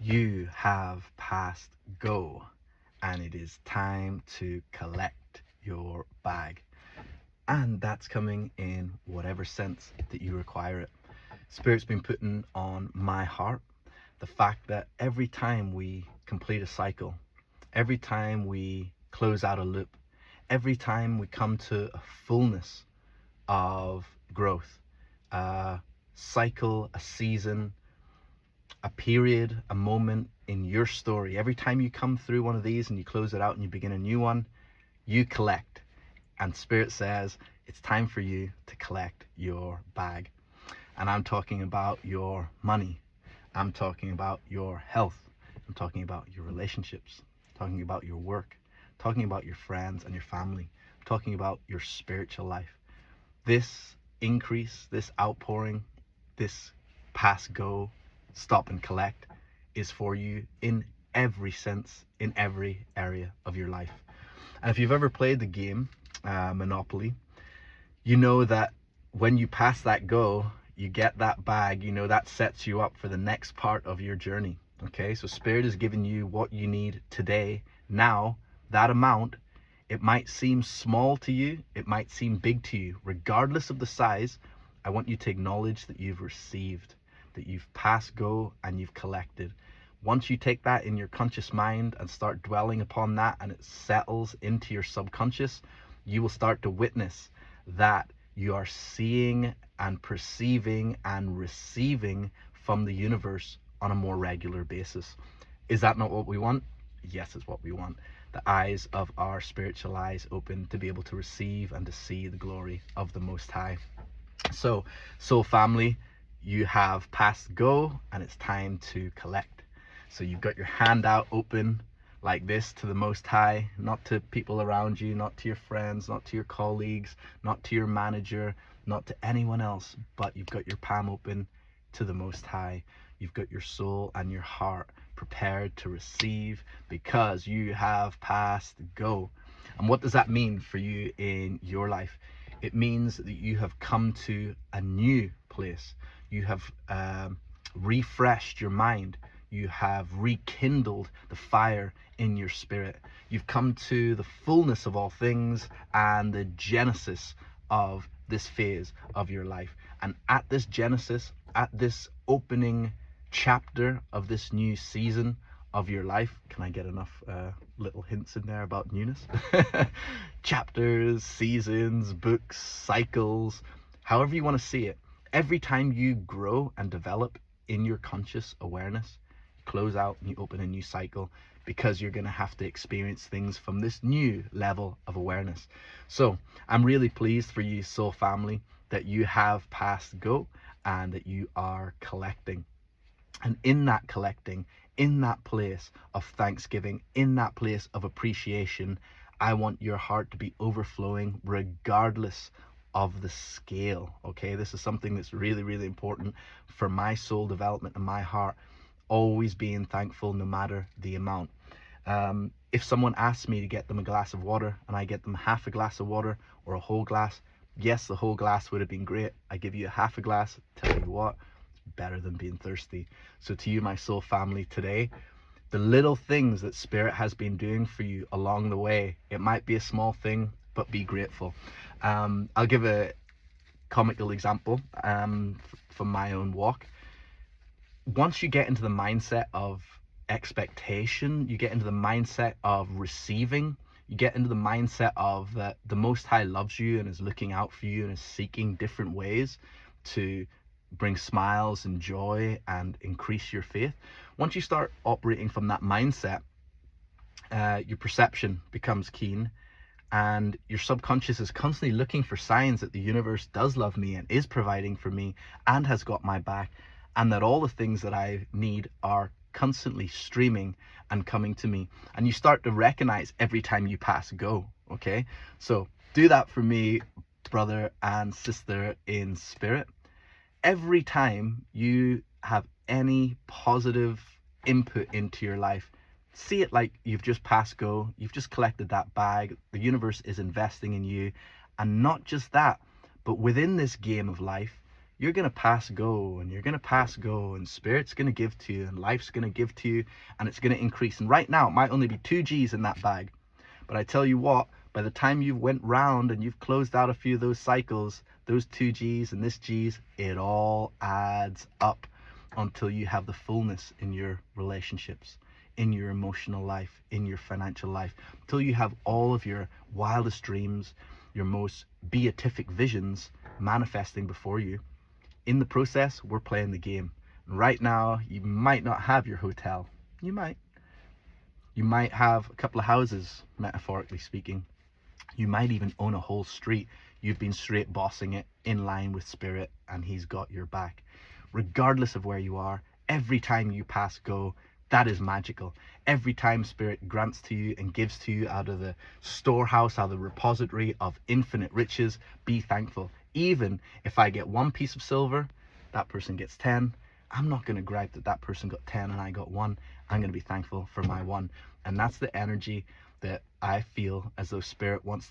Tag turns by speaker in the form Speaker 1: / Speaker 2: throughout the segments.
Speaker 1: You have passed go, and it is time to collect your bag. And that's coming in whatever sense that you require it. Spirit's been putting on my heart the fact that every time we complete a cycle, every time we close out a loop, every time we come to a fullness of growth, a cycle, a season, a period, a moment in your story, every time you come through one of these and you close it out and you begin a new one, you collect. And Spirit says it's time for you to collect your bag. And I'm talking about your money. I'm talking about your health. I'm talking about your relationships. I'm talking about your work. I'm talking about your friends and your family. I'm talking about your spiritual life. This increase, this outpouring, this pass go, stop and collect is for you in every sense, in every area of your life. And if you've ever played the game Monopoly, you know that when you pass that go, you get that bag, you know that sets you up for the next part of your journey. Okay, so Spirit is giving you what you need today. Now, that amount, it might seem small to you, it might seem big to you. Regardless of the size, I want you to acknowledge that you've received, that you've passed go and you've collected. Once you take that in your conscious mind and start dwelling upon that and it settles into your subconscious, you will start to witness that you are seeing and perceiving and receiving from the universe on a more regular basis. Is that not what we want? Yes, it's what we want. The eyes of our spiritual eyes open to be able to receive and to see the glory of the Most High. So, soul family, you have passed go and it's time to collect. So you've got your hand out open like this to the Most High, not to people around you, not to your friends, not to your colleagues, not to your manager, not to anyone else, but you've got your palm open to the Most High. You've got your soul and your heart prepared to receive because you have passed go. And what does that mean for you in your life? It means that you have come to a new place. You have refreshed your mind. You have rekindled the fire in your spirit. You've come to the fullness of all things and the genesis of this phase of your life. And at this genesis, at this opening chapter of this new season of your life, can I get enough little hints in there about newness? Chapters, seasons, books, cycles, however you want to see it. Every time you grow and develop in your conscious awareness, close out and you open a new cycle because you're going to have to experience things from this new level of awareness. So I'm really pleased for you, soul family, that you have passed go and that you are collecting. And in that collecting, in that place of thanksgiving, in that place of appreciation, I want your heart to be overflowing regardless of the scale. Okay, this is something that's really, really important for my soul development and my heart. Always being thankful no matter the amount. If someone asks me to get them a glass of water and I get them half a glass of water or a whole glass, yes, the whole glass would have been great. I give you a half a glass, tell you what, it's better than being thirsty. So to you, my soul family, today, the little things that Spirit has been doing for you along the way, it might be a small thing, but be grateful. I'll give a comical example from my own walk. Once you get into the mindset of expectation, you get into the mindset of receiving, you get into the mindset of that the Most High loves you and is looking out for you and is seeking different ways to bring smiles and joy and increase your faith. Once you start operating from that mindset, your perception becomes keen and your subconscious is constantly looking for signs that the universe does love me and is providing for me and has got my back, and that all the things that I need are constantly streaming and coming to me. And you start to recognize every time you pass go. Okay, so do that for me, brother and sister in spirit. Every time you have any positive input into your life, see it like you've just passed go, you've just collected that bag, the universe is investing in you. And not just that, but within this game of life, you're going to pass go, and you're going to pass go, and spirit's going to give to you, and life's going to give to you, and it's going to increase. And right now it might only be 2 G's in that bag, but I tell you what, by the time you've went round and you've closed out a few of those cycles, those 2 G's and this G's, it all adds up until you have the fullness in your relationships, in your emotional life, in your financial life, until you have all of your wildest dreams, your most beatific visions manifesting before you. In the process, we're playing the game. Right now, you might not have your hotel. You might. You might have a couple of houses, metaphorically speaking. You might even own a whole street. You've been straight bossing it in line with spirit, and he's got your back. Regardless of where you are, every time you pass go, that is magical. Every time spirit grants to you and gives to you out of the storehouse, out of the repository of infinite riches, be thankful. Even if I get 1 piece of silver, that person gets 10. I'm not going to gripe that that person got 10 and I got 1. I'm going to be thankful for my 1. And that's the energy that I feel as though spirit wants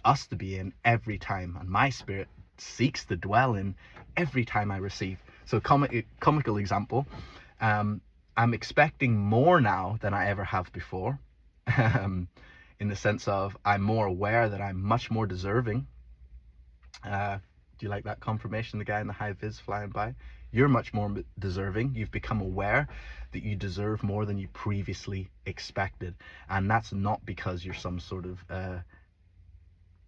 Speaker 1: us to be in every time. And my spirit seeks to dwell in every time I receive. So comical example, I'm expecting more now than I ever have before, in the sense of I'm more aware that I'm much more deserving. Do you like that confirmation, the guy in the high vis flying by? You're much more deserving. You've become aware that you deserve more than you previously expected. And that's not because you're some sort of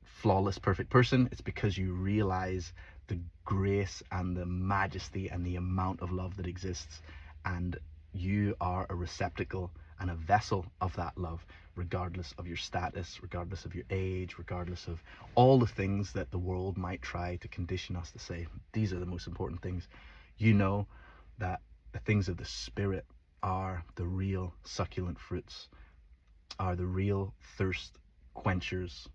Speaker 1: flawless, perfect person. It's because you realize the grace and the majesty and the amount of love that exists. And you are a receptacle and a vessel of that love, regardless of your status, regardless of your age, regardless of all the things that the world might try to condition us to say. These are the most important things. You know that the things of the spirit are the real succulent fruits, are the real thirst quenchers,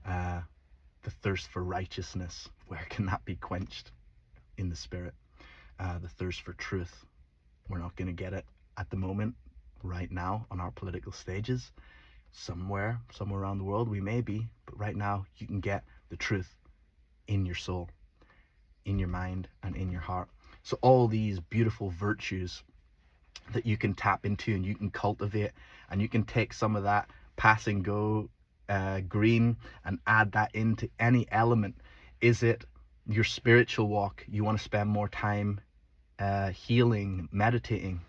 Speaker 1: the thirst for righteousness. Where can that be quenched? In the spirit. The thirst for truth. We're not going to get it at the moment, right now, on our political stages. Somewhere around the world we may be, but right now you can get the truth in your soul, in your mind, and in your heart. So all these beautiful virtues that you can tap into and you can cultivate, and you can take some of that pass and go green and add that into any element. Is it your spiritual walk? You want to spend more time healing, meditating?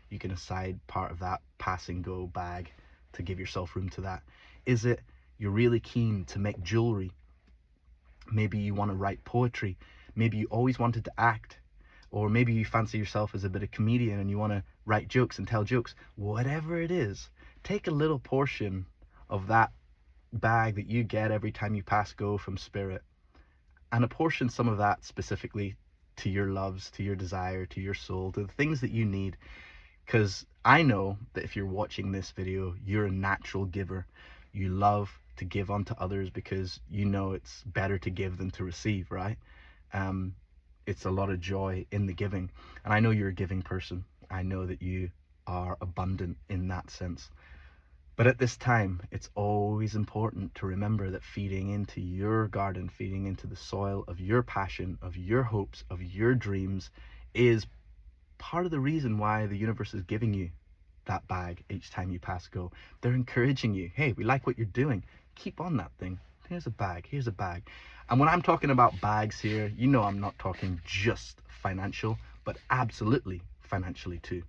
Speaker 1: You can aside part of that pass and go bag to give yourself room to that. Is it you're really keen to make jewelry? Maybe you want to write poetry. Maybe you always wanted to act. Or maybe you fancy yourself as a bit of comedian and you want to write jokes and tell jokes. Whatever it is, take a little portion of that bag that you get every time you pass go from spirit, and apportion some of that specifically to your loves, to your desire, to your soul, to the things that you need. Because I know that if you're watching this video, you're a natural giver. You love to give unto others because you know it's better to give than to receive, right? It's a lot of joy in the giving. And I know you're a giving person. I know that you are abundant in that sense. But at this time, it's always important to remember that feeding into your garden, feeding into the soil of your passion, of your hopes, of your dreams, is part of the reason why the universe is giving you that bag each time you pass go. They're encouraging you. Hey, we like what you're doing. Keep on that thing. Here's a bag. Here's a bag. And when I'm talking about bags here, you know I'm not talking just financial, but absolutely financially too.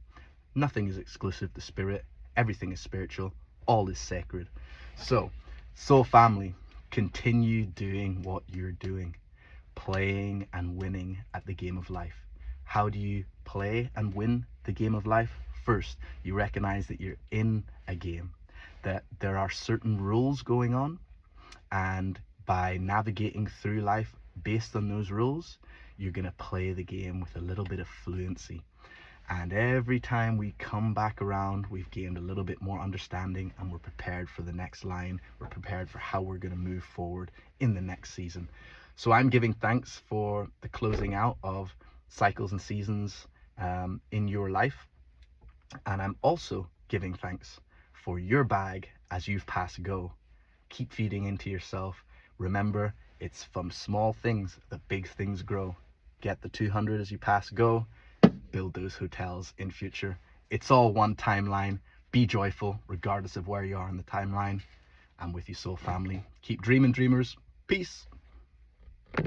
Speaker 1: Nothing is exclusive to spirit. Everything is spiritual. All is sacred. So, soul family, continue doing what you're doing. Playing and winning at the game of life. How do you play and win the game of life? First, you recognize that you're in a game, that there are certain rules going on, and by navigating through life based on those rules, you're going to play the game with a little bit of fluency. And every time we come back around, we've gained a little bit more understanding, and we're prepared for the next line. We're prepared for how we're going to move forward in the next season. So I'm giving thanks for the closing out of cycles and seasons in your life. And I'm also giving thanks for your bag as you've passed go. Keep feeding into yourself. Remember, It's from small things that big things grow. Get the 200 as you pass go, build those hotels in future. It's all one timeline. Be joyful regardless of where you are in the timeline. And with you, soul family, keep dreaming, dreamers. Peace.